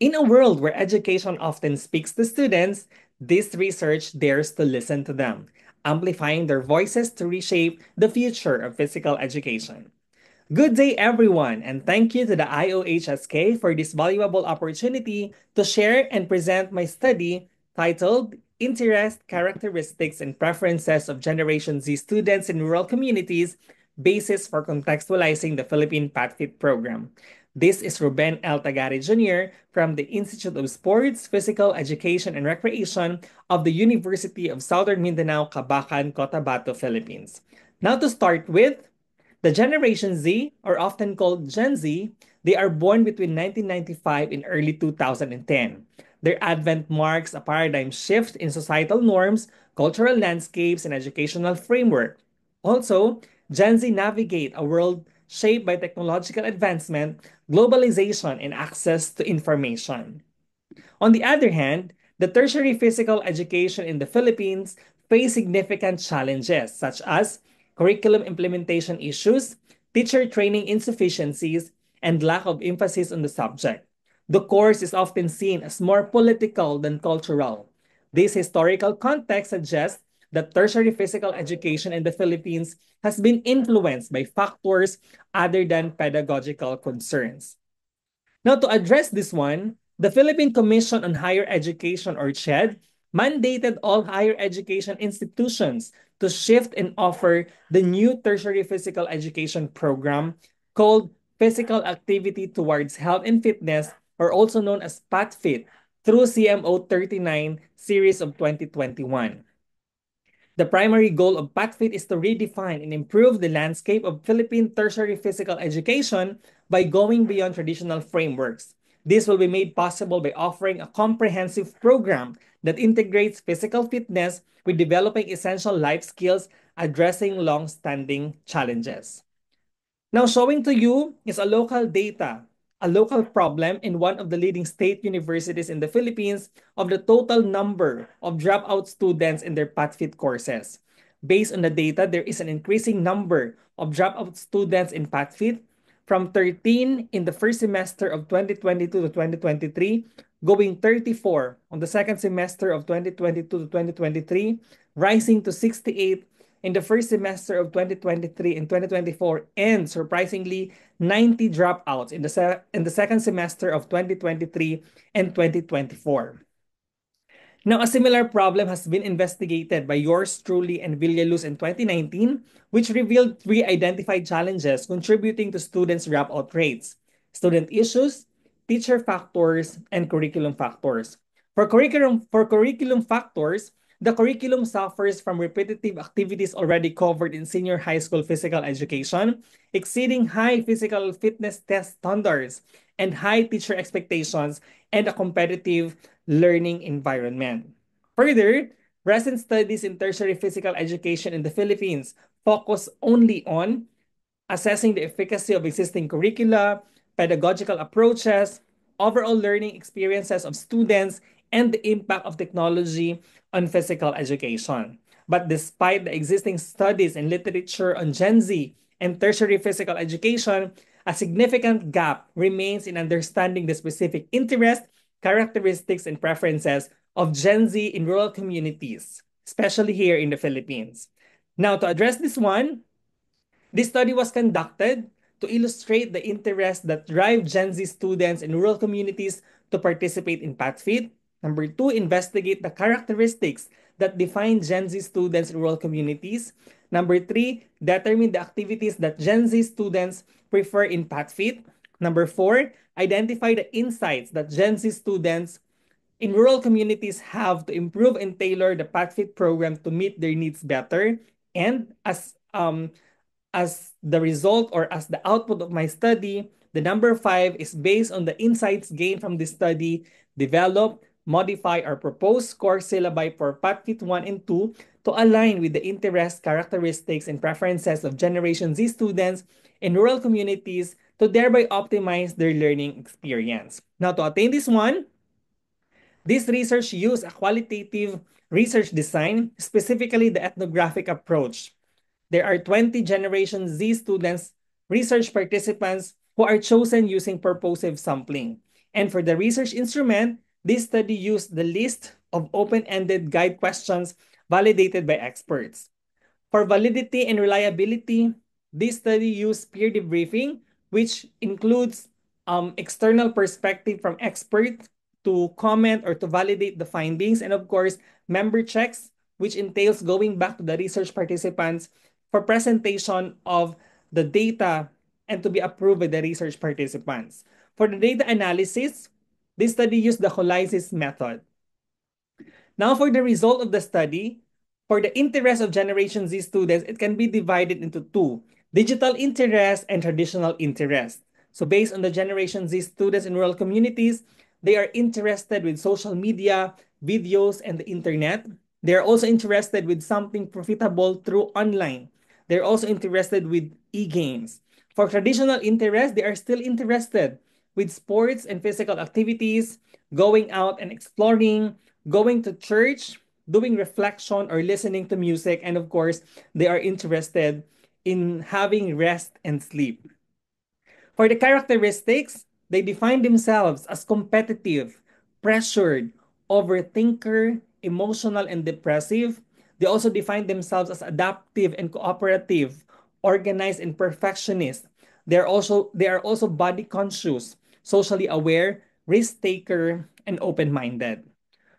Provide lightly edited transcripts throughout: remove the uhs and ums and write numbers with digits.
In a world where education often speaks to students, this research dares to listen to them, amplifying their voices to reshape the future of physical education. Good day, everyone, and thank you to the IOHSK for this valuable opportunity to share and present my study titled Interest, Characteristics, and Preferences of Generation Z Students in Rural Communities Basis for Contextualizing the Philippine PATFIT Program. This is Ruben L. Tagare Jr. from the Institute of Sports, Physical Education, and Recreation of the University of Southern Mindanao, Cabacan, Cotabato, Philippines. Now to start with, the Generation Z, or often called Gen Z, they are born between 1995 and early 2010. Their advent marks a paradigm shift in societal norms, cultural landscapes, and educational framework. Also, Gen Z navigate a world shaped by technological advancement, globalization, and access to information. On the other hand, the tertiary physical education in the Philippines face significant challenges such as curriculum implementation issues, teacher training insufficiencies, and lack of emphasis on the subject. The course is often seen as more political than cultural. This historical context suggests that tertiary physical education in the Philippines has been influenced by factors other than pedagogical concerns. Now, to address this one, the Philippine Commission on Higher Education, or CHED, mandated all higher education institutions to shift and offer the new tertiary physical education program called Physical Activity Towards Health and Fitness, or also known as PATFIT, through CMO 39 series of 2021. The primary goal of PATFIT is to redefine and improve the landscape of Philippine tertiary physical education by going beyond traditional frameworks. This will be made possible by offering a comprehensive program that integrates physical fitness with developing essential life skills addressing long-standing challenges. Now, showing to you is a local problem in one of the leading state universities in the Philippines of the total number of dropout students in their PATFIT courses. Based on the data, there is an increasing number of dropout students in PATFIT from 13 in the first semester of 2022 to 2023, going 34 on the second semester of 2022 to 2023, rising to 68 in the first semester of 2023 and 2024, and surprisingly 90 dropouts in the second semester of 2023 and 2024. Now, a similar problem has been investigated by yours truly and Villaluz in 2019, which revealed three identified challenges contributing to students' dropout rates: student issues, teacher factors, and curriculum factors. For curriculum factors, the curriculum suffers from repetitive activities already covered in senior high school physical education, exceeding high physical fitness test standards and high teacher expectations, and a competitive learning environment. Further, recent studies in tertiary physical education in the Philippines focus only on assessing the efficacy of existing curricula, pedagogical approaches, overall learning experiences of students, and the impact of technology on physical education. But despite the existing studies and literature on Gen Z and tertiary physical education, a significant gap remains in understanding the specific interests, characteristics, and preferences of Gen Z in rural communities, especially here in the Philippines. Now, to address this one, this study was conducted to illustrate the interests that drive Gen Z students in rural communities to participate in PATFIT. Number two, investigate the characteristics that define Gen Z students in rural communities. Number three, determine the activities that Gen Z students prefer in PATFIT. Number four, identify the insights that Gen Z students in rural communities have to improve and tailor the PATFIT program to meet their needs better. And as the result or as the output of my study, the number five is based on the insights gained from this study, develop, modify, or propose course syllabi for PATFIT 1 and 2 to align with the interests, characteristics, and preferences of Generation Z students in rural communities to thereby optimize their learning experience. Now, to attain this one, this research used a qualitative research design, specifically the ethnographic approach. There are 20 Generation Z students, research participants who are chosen using purposive sampling. And for the research instrument, this study used the list of open-ended guide questions validated by experts. For validity and reliability, this study used peer debriefing, which includes external perspective from experts to comment or to validate the findings, and of course, member checks, which entails going back to the research participants for presentation of the data and to be approved by the research participants. For the data analysis, this study used the Holysis method. Now, for the result of the study, for the interest of Generation Z students, it can be divided into two, digital interest and traditional interest. So based on the Generation Z students in rural communities, they are interested with social media, videos, and the internet. They are also interested with something profitable through online. They're also interested with e-games. For traditional interest, they are still interested with sports and physical activities, going out and exploring, going to church, doing reflection or listening to music, and of course, they are interested in having rest and sleep. For the characteristics, they define themselves as competitive, pressured, overthinker, emotional, and depressive. They also define themselves as adaptive and cooperative, organized and perfectionist. They are also body conscious, socially aware, risk taker, and open-minded.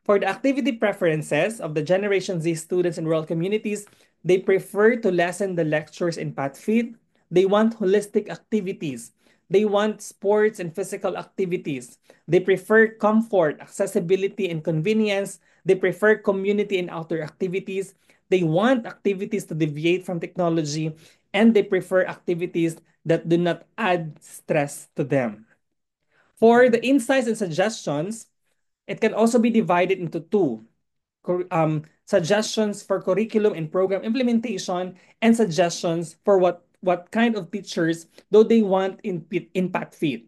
For the activity preferences of the Generation Z students in rural communities, they prefer to lessen the lectures in PathFit. They want holistic activities. They want sports and physical activities. They prefer comfort, accessibility, and convenience. They prefer community and outdoor activities. They want activities to deviate from technology, and they prefer activities that do not add stress to them. For the insights and suggestions, it can also be divided into two. Suggestions for curriculum and program implementation and suggestions for what kind of teachers do they want in PathFit.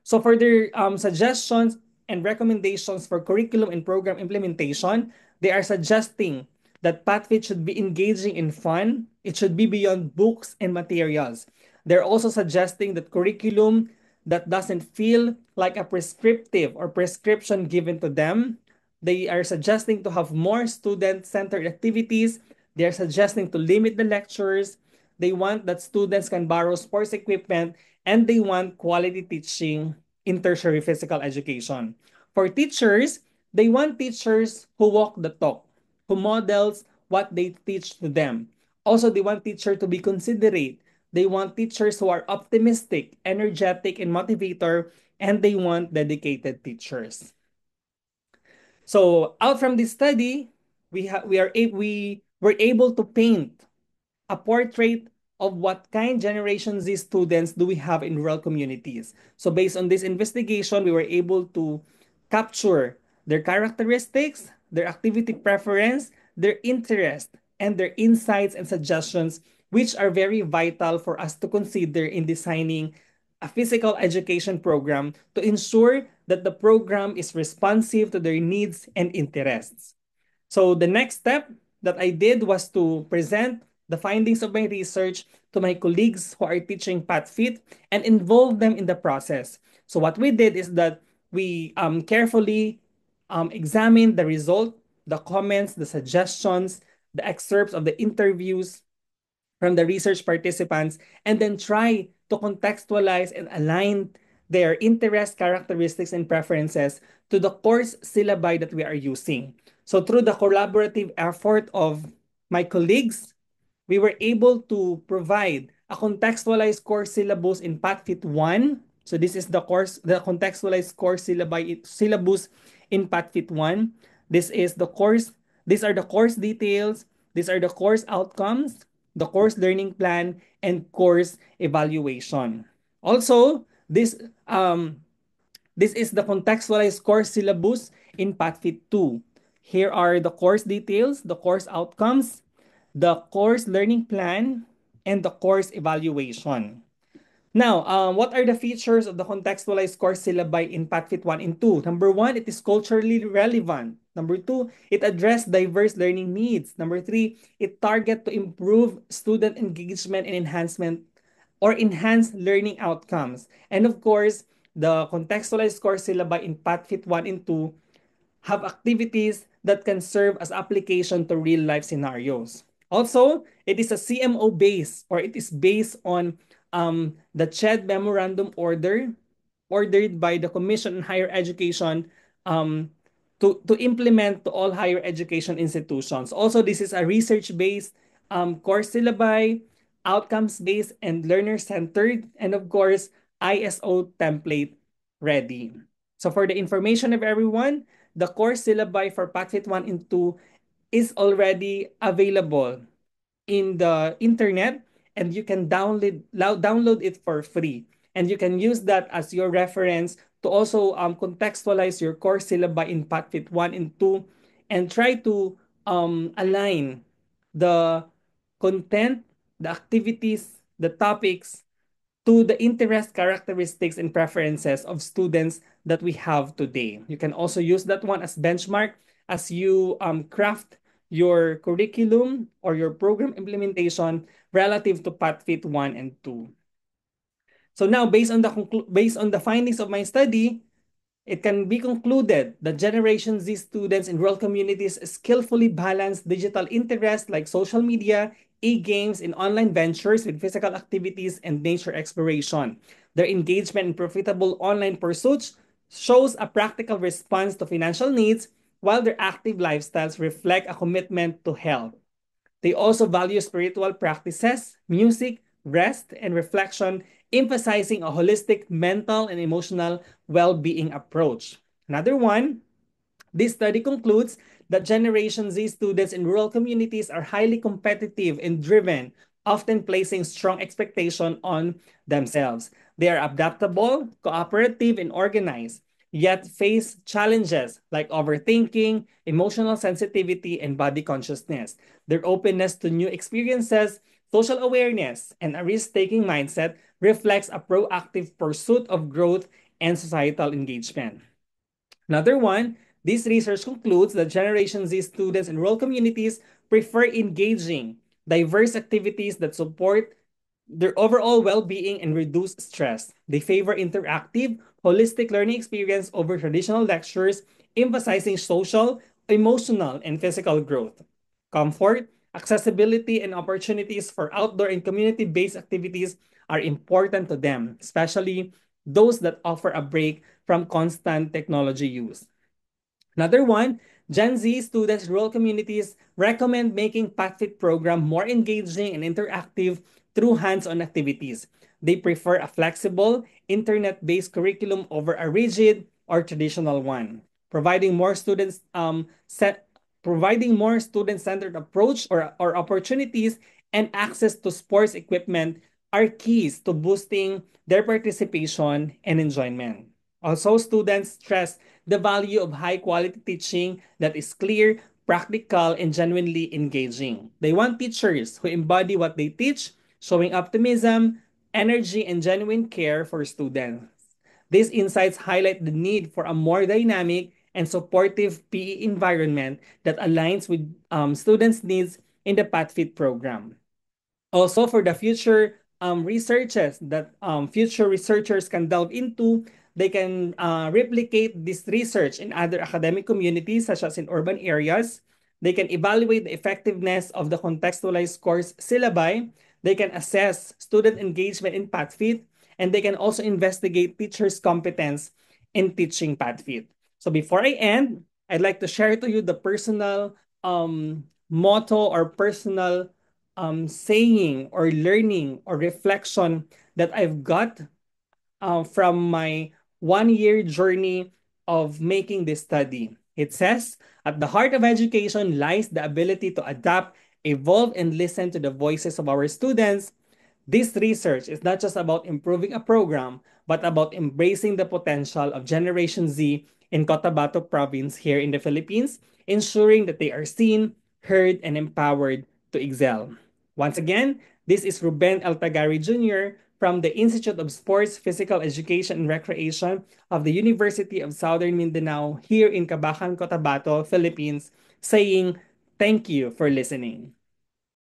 So for their suggestions and recommendations for curriculum and program implementation, they are suggesting that PathFit should be engaging in fun. It should be beyond books and materials. They're also suggesting that curriculum that doesn't feel like a prescriptive or prescription given to them. They are suggesting to have more student-centered activities. They are suggesting to limit the lectures. They want that students can borrow sports equipment, and they want quality teaching in tertiary physical education. For teachers, they want teachers who walk the talk, who models what they teach to them. Also, they want teachers to be considerate. They want teachers who are optimistic, energetic, and motivator, and they want dedicated teachers. So, out from this study, we were able to paint a portrait of what kind Generation Z students do we have in rural communities. So based on this investigation, we were able to capture their characteristics, their activity preference, their interest, and their insights and suggestions, which are very vital for us to consider in designing a physical education program to ensure that the program is responsive to their needs and interests. So the next step that I did was to present the findings of my research to my colleagues who are teaching PathFit and involve them in the process. So what we did is that we carefully examined the result, the comments, the suggestions, the excerpts of the interviews from the research participants, and then try to contextualize and align their interest, characteristics, and preferences to the course syllabi that we are using. So through the collaborative effort of my colleagues, we were able to provide a contextualized course syllabus in PathFit 1. So this is the contextualized course syllabus in PathFit 1. This is the course, these are the course details, these are the course outcomes, the course learning plan, and course evaluation. Also, this is the contextualized course syllabus in PathFit 2. Here are the course details, the course outcomes, the course learning plan, and the course evaluation. Now, what are the features of the contextualized course syllabi in PathFit 1 and 2? Number 1, it is culturally relevant. Number 2, it addressed diverse learning needs. Number 3, it target to improve student engagement and enhancement or enhance learning outcomes. And of course, the contextualized course syllabi in PathFit 1 and 2 have activities that can serve as application to real life scenarios. Also, it is a CMO base, or it is based on the CHED Memorandum Order ordered by the Commission on Higher Education um, to implement to all higher education institutions. Also, this is a research-based course syllabi, outcomes-based and learner-centered, and of course, ISO template ready. So for the information of everyone, the course syllabi for PATFIT 1 and 2 is already available in the internet, and you can download it for free. And you can use that as your reference to also contextualize your course syllabi in PATFIT 1 and 2 and try to align the content, the activities, the topics to the interest, characteristics, and preferences of students that we have today. You can also use that one as benchmark as you craft your curriculum or your program implementation relative to PathFit 1 and 2. So now, based on the findings of my study, it can be concluded that Generation Z students in rural communities skillfully balance digital interests like social media, e-games, and online ventures with physical activities and nature exploration. Their engagement in profitable online pursuits shows a practical response to financial needs, while their active lifestyles reflect a commitment to health. They also value spiritual practices, music, rest, and reflection, emphasizing a holistic mental and emotional well being approach. Another one, this study concludes that Generation Z students in rural communities are highly competitive and driven, often placing strong expectation on themselves. They are adaptable, cooperative, and organized, yet face challenges like overthinking, emotional sensitivity, and body consciousness. Their openness to new experiences, social awareness, and a risk-taking mindset reflects a proactive pursuit of growth and societal engagement. Another one, this research concludes that Generation Z students in rural communities prefer engaging, diverse activities that support their overall well-being and reduce stress. They favor interactive, holistic learning experience over traditional lectures, emphasizing social, emotional, and physical growth. Comfort, accessibility, and opportunities for outdoor and community-based activities are important to them, especially those that offer a break from constant technology use. Another one, Gen Z students in rural communities recommend making PathFit program more engaging and interactive through hands-on activities. They prefer a flexible, internet-based curriculum over a rigid or traditional one, providing more students set providing more student-centered approach or opportunities and access to sports equipment are keys to boosting their participation and enjoyment. Also, students stress the value of high quality teaching that is clear, practical, and genuinely engaging. They want teachers who embody what they teach, showing optimism, energy, and genuine care for students. These insights highlight the need for a more dynamic and supportive PE environment that aligns with students' needs in the PathFit program. Also, for the future researches that future researchers can delve into, they can replicate this research in other academic communities, such as in urban areas. They can evaluate the effectiveness of the contextualized course syllabi. They can assess student engagement in PathFit, and they can also investigate teachers' competence in teaching PathFit. So before I end, I'd like to share to you the personal motto or personal saying or learning or reflection that I've got from my 1 year journey of making this study. It says, at the heart of education lies the ability to adapt, evolve, and listen to the voices of our students. This research is not just about improving a program, but about embracing the potential of Generation Z in Cotabato province here in the Philippines, ensuring that they are seen, heard, and empowered to excel. Once again, this is Ruben Eltagari Jr. from the Institute of Sports, Physical Education, and Recreation of the University of Southern Mindanao here in Cabacan, Cotabato, Philippines, saying thank you for listening.